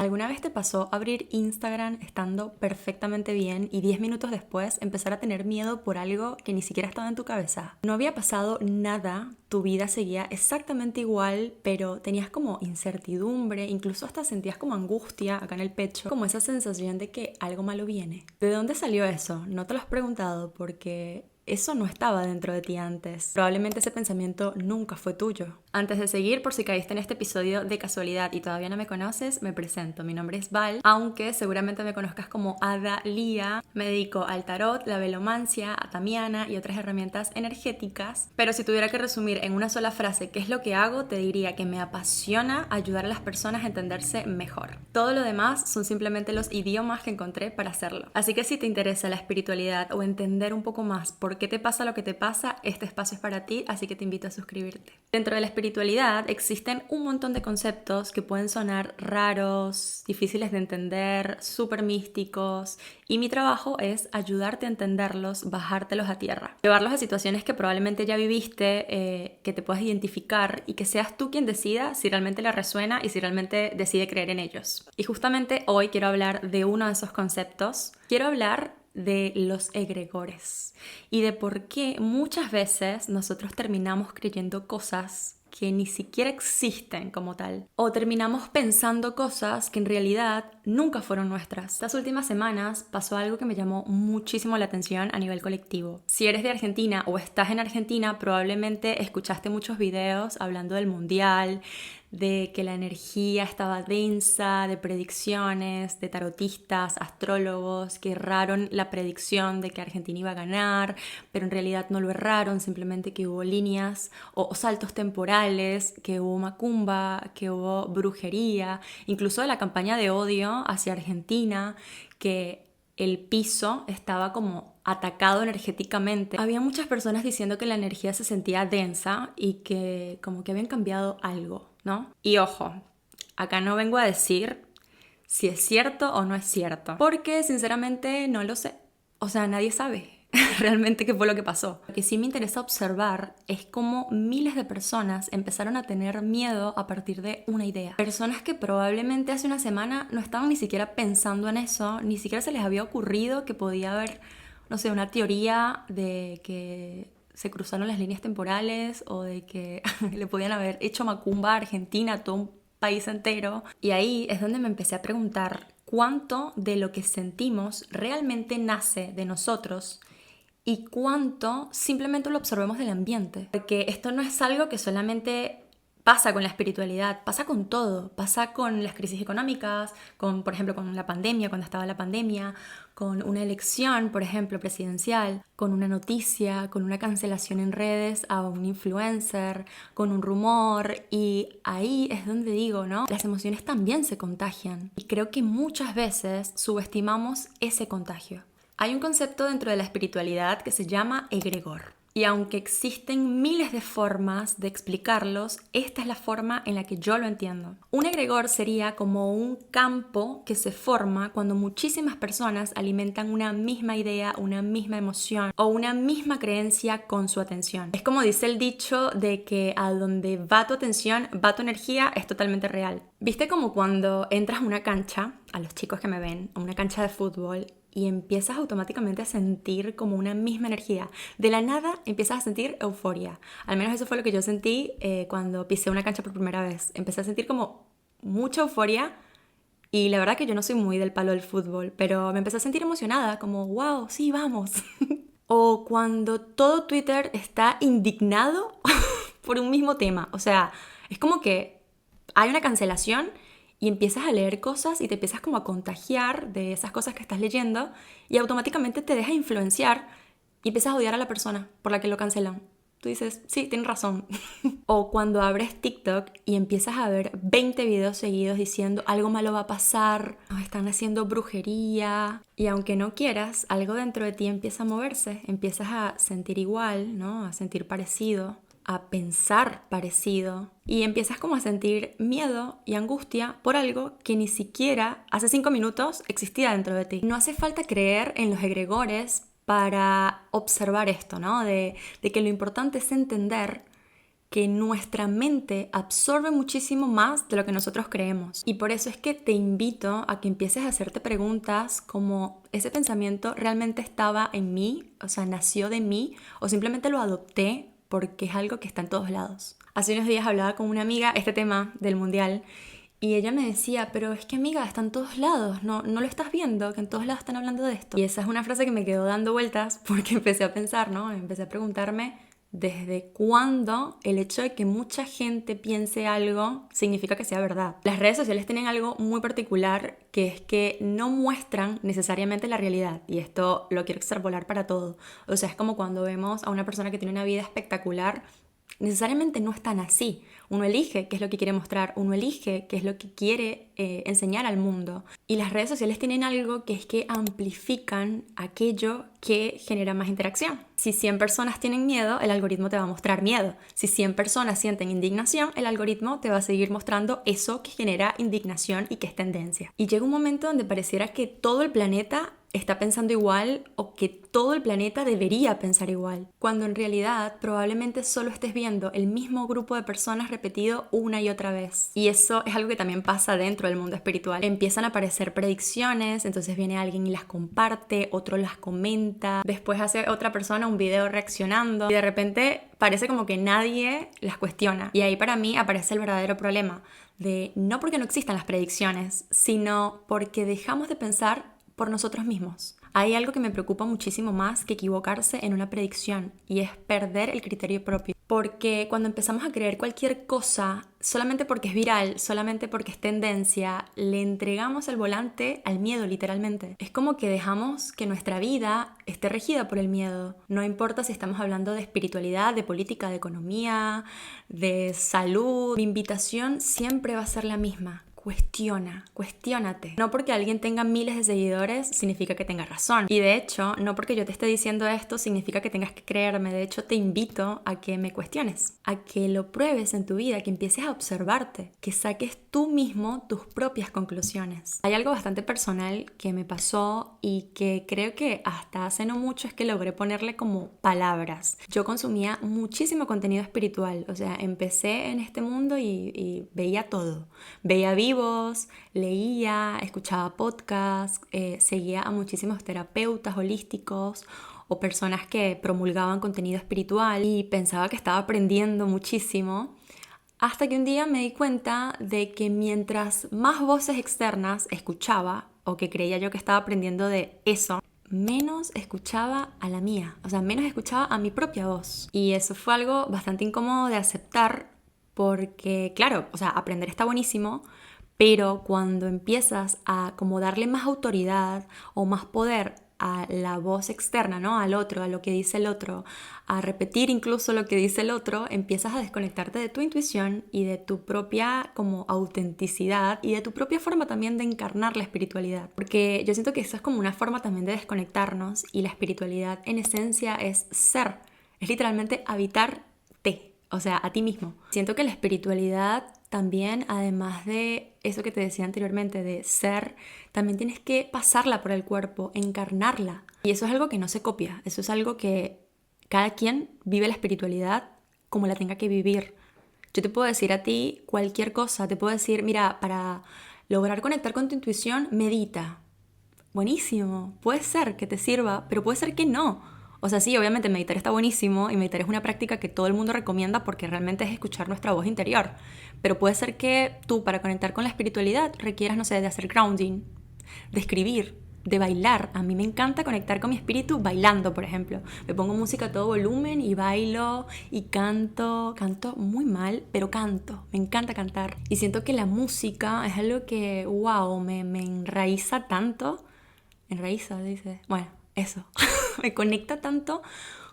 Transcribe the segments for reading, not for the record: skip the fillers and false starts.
¿Alguna vez te pasó abrir Instagram estando perfectamente bien y 10 minutos después empezar a tener miedo por algo que ni siquiera estaba en tu cabeza? No había pasado nada, tu vida seguía exactamente igual, pero tenías como incertidumbre, incluso hasta sentías como angustia acá en el pecho, como esa sensación de que algo malo viene. ¿De dónde salió eso? No te lo has preguntado porque eso no estaba dentro de ti antes. Probablemente ese pensamiento nunca fue tuyo. Antes de seguir, por si caíste en este episodio de casualidad y todavía no me conoces, me presento. Mi nombre es Val, aunque seguramente me conozcas como Ada Lía. Me dedico al tarot, la velomancia, a Tamiana y otras herramientas energéticas. Pero si tuviera que resumir en una sola frase qué es lo que hago, te diría que me apasiona ayudar a las personas a entenderse mejor. Todo lo demás son simplemente los idiomas que encontré para hacerlo. Así que si te interesa la espiritualidad o entender un poco más por qué te pasa lo que te pasa, este espacio es para ti, así que te invito a suscribirte. Dentro de la espiritualidad existen un montón de conceptos que pueden sonar raros, difíciles de entender, súper místicos, y mi trabajo es ayudarte a entenderlos, bajártelos a tierra, llevarlos a situaciones que probablemente ya viviste, que te puedas identificar y que seas tú quien decida si realmente le resuena y si realmente decide creer en ellos. Y justamente hoy quiero hablar de uno de esos conceptos. Quiero hablar de los egregores y de por qué muchas veces nosotros terminamos creyendo cosas que ni siquiera existen como tal, o terminamos pensando cosas que en realidad nunca fueron nuestras. Estas últimas semanas pasó algo que me llamó muchísimo la atención a nivel colectivo. Si eres de Argentina o estás en Argentina, probablemente escuchaste muchos videos hablando del mundial, de que la energía estaba densa, de predicciones, de tarotistas, astrólogos que erraron la predicción de que Argentina iba a ganar, pero en realidad no lo erraron, simplemente que hubo líneas o saltos temporales, que hubo macumba, que hubo brujería, incluso de la campaña de odio hacia Argentina, que el piso estaba como atacado energéticamente. Había muchas personas diciendo que la energía se sentía densa y que como que habían cambiado algo, ¿no? Y ojo, acá no vengo a decir si es cierto o no es cierto, porque sinceramente no lo sé. O sea, nadie sabe realmente qué fue lo que pasó. Lo que sí me interesa observar es cómo miles de personas empezaron a tener miedo a partir de una idea. Personas que probablemente hace una semana no estaban ni siquiera pensando en eso, ni siquiera se les había ocurrido que podía haber, no sé, una teoría de que se cruzaron las líneas temporales o de que le podían haber hecho macumba a Argentina, a todo un país entero. Y ahí es donde me empecé a preguntar cuánto de lo que sentimos realmente nace de nosotros y cuánto simplemente lo absorbemos del ambiente. Porque esto no es algo que solamente pasa con la espiritualidad, pasa con todo, pasa con las crisis económicas, con, por ejemplo, con la pandemia, cuando estaba la pandemia, con una elección, por ejemplo, presidencial, con una noticia, con una cancelación en redes a un influencer, con un rumor, y ahí es donde digo, ¿no? Las emociones también se contagian y creo que muchas veces subestimamos ese contagio. Hay un concepto dentro de la espiritualidad que se llama egregor. Y aunque existen miles de formas de explicarlos, esta es la forma en la que yo lo entiendo. Un egregor sería como un campo que se forma cuando muchísimas personas alimentan una misma idea, una misma emoción o una misma creencia con su atención. Es como dice el dicho de que a donde va tu atención, va tu energía, es totalmente real. ¿Viste como cuando entras a una cancha, a los chicos que me ven, a una cancha de fútbol, y empiezas automáticamente a sentir como una misma energía? De la nada empiezas a sentir euforia. Al menos eso fue lo que yo sentí cuando pisé una cancha por primera vez. Empecé a sentir como mucha euforia y la verdad que yo no soy muy del palo del fútbol, pero me empecé a sentir emocionada, como wow, sí, vamos. O cuando todo Twitter está indignado por un mismo tema. O sea, es como que hay una cancelación y empiezas a leer cosas y te empiezas como a contagiar de esas cosas que estás leyendo y automáticamente te dejas influenciar y empiezas a odiar a la persona por la que lo cancelan. Tú dices, sí, tienes razón. O cuando abres TikTok y empiezas a ver 20 videos seguidos diciendo algo malo va a pasar, nos están haciendo brujería. Y aunque no quieras, algo dentro de ti empieza a moverse, empiezas a sentir igual, ¿no? A sentir parecido, a pensar parecido y empiezas como a sentir miedo y angustia por algo que ni siquiera hace 5 minutos existía dentro de ti. No hace falta creer en los egregores para observar esto, ¿no? De que lo importante es entender que nuestra mente absorbe muchísimo más de lo que nosotros creemos. Y por eso es que te invito a que empieces a hacerte preguntas como, ¿ese pensamiento realmente estaba en mí? O sea, ¿nació de mí? ¿O simplemente lo adopté porque es algo que está en todos lados? Hace unos días hablaba con una amiga este tema del mundial y ella me decía, pero es que amiga, está en todos lados, ¿no lo estás viendo? Que en todos lados están hablando de esto. Y esa es una frase que me quedó dando vueltas porque empecé a pensar, ¿no? Empecé a preguntarme desde cuándo el hecho de que mucha gente piense algo significa que sea verdad. Las redes sociales tienen algo muy particular, que es que no muestran necesariamente la realidad, y esto lo quiero extrapolar para todo. O sea, es como cuando vemos a una persona que tiene una vida espectacular, necesariamente no es tan así. Uno elige qué es lo que quiere mostrar, uno elige qué es lo que quiere enseñar al mundo. Y las redes sociales tienen algo que es que amplifican aquello que genera más interacción. Si 100 personas tienen miedo, el algoritmo te va a mostrar miedo. Si 100 personas sienten indignación, el algoritmo te va a seguir mostrando eso que genera indignación y que es tendencia. Y llega un momento donde pareciera que todo el planeta está pensando igual o que todo el planeta debería pensar igual, cuando en realidad probablemente solo estés viendo el mismo grupo de personas repetido una y otra vez. Y eso es algo que también pasa dentro del mundo espiritual. Empiezan a aparecer predicciones, entonces viene alguien y las comparte, otro las comenta, después hace otra persona un video reaccionando y de repente parece como que nadie las cuestiona. Y ahí para mí aparece el verdadero problema de no porque no existan las predicciones, sino porque dejamos de pensar por nosotros mismos. Hay algo que me preocupa muchísimo más que equivocarse en una predicción y es perder el criterio propio. Porque cuando empezamos a creer cualquier cosa solamente porque es viral, solamente porque es tendencia, le entregamos el volante al miedo literalmente. Es como que dejamos que nuestra vida esté regida por el miedo. No importa si estamos hablando de espiritualidad, de política, de economía, de salud. Mi invitación siempre va a ser la misma. Cuestiónate. No porque alguien tenga miles de seguidores significa que tenga razón. Y de hecho, no porque yo te esté diciendo esto significa que tengas que creerme. De hecho, te invito a que me cuestiones, a que lo pruebes en tu vida, que empieces a observarte, que saques tú mismo tus propias conclusiones. Hay algo bastante personal que me pasó y que creo que hasta hace no mucho es que logré ponerle como palabras. Yo consumía muchísimo contenido espiritual. O sea, empecé en este mundo y veía todo. Veía vivos, leía, escuchaba podcasts, seguía a muchísimos terapeutas holísticos o personas que promulgaban contenido espiritual y pensaba que estaba aprendiendo muchísimo, hasta que un día me di cuenta de que mientras más voces externas escuchaba o que creía yo que estaba aprendiendo de eso, menos escuchaba a la mía, o sea, menos escuchaba a mi propia voz. Y eso fue algo bastante incómodo de aceptar porque, claro, o sea, aprender está buenísimo, pero cuando empiezas a como darle más autoridad o más poder a la voz externa, ¿no? Al otro, a lo que dice el otro, a repetir incluso lo que dice el otro, empiezas a desconectarte de tu intuición y de tu propia como autenticidad y de tu propia forma también de encarnar la espiritualidad. Porque yo siento que eso es como una forma también de desconectarnos y la espiritualidad en esencia es ser, es literalmente habitarte, o sea, a ti mismo. Siento que la espiritualidad también, además de eso que te decía anteriormente, de ser, también tienes que pasarla por el cuerpo, encarnarla. Y eso es algo que no se copia, eso es algo que cada quien vive la espiritualidad como la tenga que vivir. Yo te puedo decir a ti cualquier cosa, te puedo decir, mira, para lograr conectar con tu intuición, medita. Buenísimo, puede ser que te sirva, pero puede ser que no. O sea, sí, obviamente meditar está buenísimo y meditar es una práctica que todo el mundo recomienda porque realmente es escuchar nuestra voz interior. Pero puede ser que tú, para conectar con la espiritualidad, requieras, no sé, de hacer grounding, de escribir, de bailar. A mí me encanta conectar con mi espíritu bailando, por ejemplo. Me pongo música a todo volumen y bailo y canto. Canto muy mal, pero canto. Me encanta cantar. Y siento que la música es algo que, wow, me enraiza tanto. Enraiza, dice. Bueno, eso. Me conecta tanto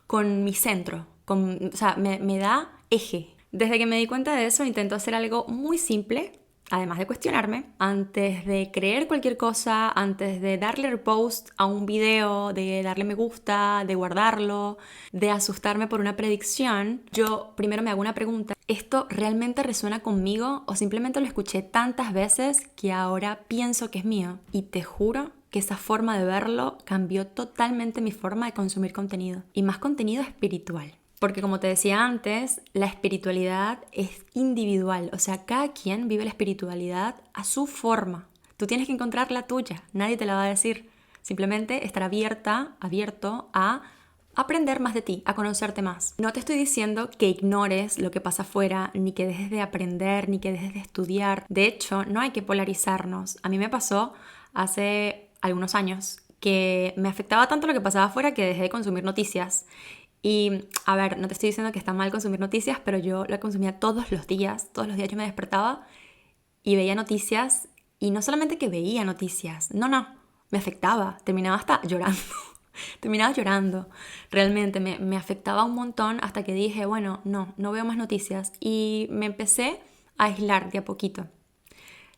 con mi centro. O sea, me da eje. Desde que me di cuenta de eso, intento hacer algo muy simple, además de cuestionarme, antes de creer cualquier cosa, antes de darle repost a un video, de darle me gusta, de guardarlo, de asustarme por una predicción, yo primero me hago una pregunta. ¿Esto realmente resuena conmigo o simplemente lo escuché tantas veces que ahora pienso que es mío? Y te juro que esa forma de verlo cambió totalmente mi forma de consumir contenido, y más contenido espiritual. Porque como te decía antes, la espiritualidad es individual, o sea, cada quien vive la espiritualidad a su forma. Tú tienes que encontrar la tuya, nadie te la va a decir. Simplemente estar abierto a aprender más de ti, a conocerte más. No te estoy diciendo que ignores lo que pasa afuera, ni que dejes de aprender, ni que dejes de estudiar. De hecho, no hay que polarizarnos. A mí me pasó hace algunos años que me afectaba tanto lo que pasaba afuera que dejé de consumir noticias. Y a ver, no te estoy diciendo que está mal consumir noticias, pero yo la consumía todos los días yo me despertaba y veía noticias, y no solamente que veía noticias, no, me afectaba, terminaba hasta llorando, terminaba llorando, realmente me afectaba un montón hasta que dije, bueno, no veo más noticias y me empecé a aislar de a poquito.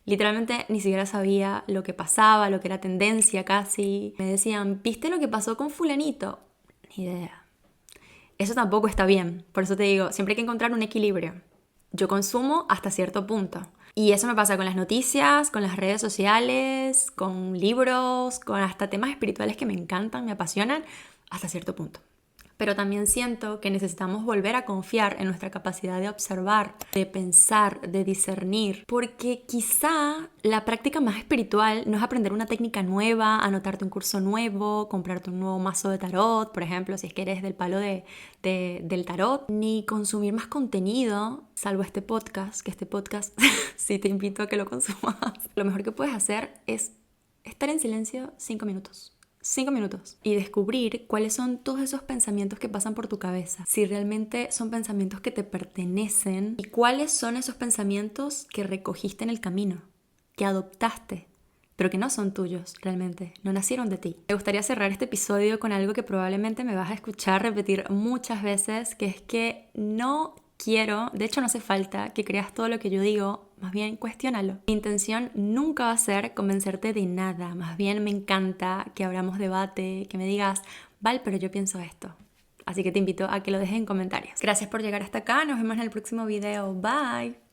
Literalmente ni siquiera sabía lo que pasaba, lo que era tendencia casi. Me decían, ¿viste lo que pasó con fulanito? Ni idea. Eso tampoco está bien, por eso te digo, siempre hay que encontrar un equilibrio. Yo consumo hasta cierto punto. Y eso me pasa con las noticias, con las redes sociales, con libros, con hasta temas espirituales que me encantan, me apasionan, hasta cierto punto. Pero también siento que necesitamos volver a confiar en nuestra capacidad de observar, de pensar, de discernir, porque quizá la práctica más espiritual no es aprender una técnica nueva, anotarte un curso nuevo, comprarte un nuevo mazo de tarot, por ejemplo, si es que eres del palo del tarot, ni consumir más contenido, salvo este podcast, que este podcast sí te invito a que lo consumas. Lo mejor que puedes hacer es estar en silencio 5 minutos. 5 minutos y descubrir cuáles son todos esos pensamientos que pasan por tu cabeza, si realmente son pensamientos que te pertenecen y cuáles son esos pensamientos que recogiste en el camino, que adoptaste, pero que no son tuyos realmente, no nacieron de ti. Me gustaría cerrar este episodio con algo que probablemente me vas a escuchar repetir muchas veces, que es que no quiero, de hecho no hace falta que creas todo lo que yo digo, más bien cuestiónalo. Mi intención nunca va a ser convencerte de nada, más bien me encanta que abramos debate, que me digas, Val, pero yo pienso esto. Así que te invito a que lo dejes en comentarios. Gracias por llegar hasta acá, nos vemos en el próximo video, bye.